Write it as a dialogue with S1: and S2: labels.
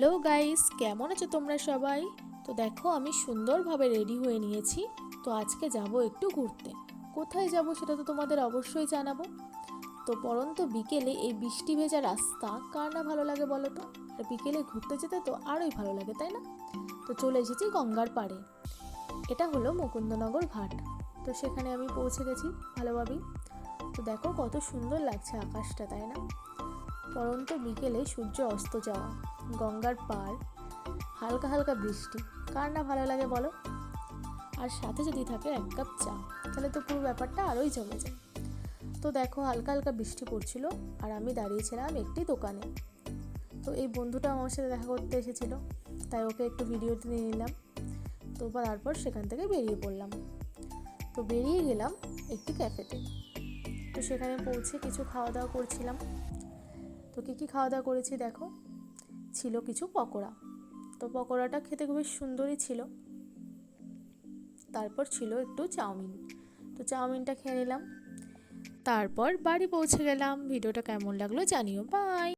S1: Hello guys, কেমন আছো তোমরা সবাই? তো দেখো আমি সুন্দরভাবে রেডি হয়ে নিয়েছি। তো আজকে যাব একটু ঘুরতে। কোথায় যাব সেটা তো তোমাদের অবশ্যই জানাবো। তো পরন্ত বিকেলে এই বৃষ্টি ভেজা রাস্তা কার না ভালো লাগে বলো তো? আর বিকেলে ঘুরতে যেতে তো আরোই ভালো লাগে, তাই না? তো চলে এসেছি গঙ্গার পাড়ে। এটা হলো মুকুন্দনগর ঘাট। তো সেখানে আমি পৌঁছে গেছি ভালোভাবেই। তো দেখো কত সুন্দর লাগছে আকাশটা, তাই না? পরন্ত বিকেলে সূর্য অস্ত যাওয়া, গঙ্গার পাড়, হালকা হালকা বৃষ্টি, কার না ভালো লাগে বলো? আর সাথে যদি থাকে এক কাপ চা, তাহলে তো পুরো ব্যাপারটা আরোই জমে যায়। তো দেখো হালকা হালকা বৃষ্টি পড়ছিল, আর আমি দাঁড়িয়েছিলাম একটি দোকানে। তো এই বন্ধুটা আমার সাথে দেখা করতে এসেছিলো, তাই ওকে একটু ভিডিওতে নিয়ে নিলাম। তো তারপর সেখান থেকে বেরিয়ে পড়লাম। তো বেরিয়ে গেলাম একটি ক্যাফেতে। তো সেখানে পৌঁছে কিছু খাওয়া দাওয়া করছিলাম। তো কী খাওয়া দাওয়া করেছি দেখো, ছিল কিছু পকোড়া। তো পকোড়াটা খেতে খুবই সুন্দরই ছিল। তারপর ছিল একটু চাউমিন। তো চাউমিনটা খেয়ে নিলাম। তারপর বাড়ি পৌঁছে গেলাম। ভিডিওটা কেমন লাগলো জানিও। বাই।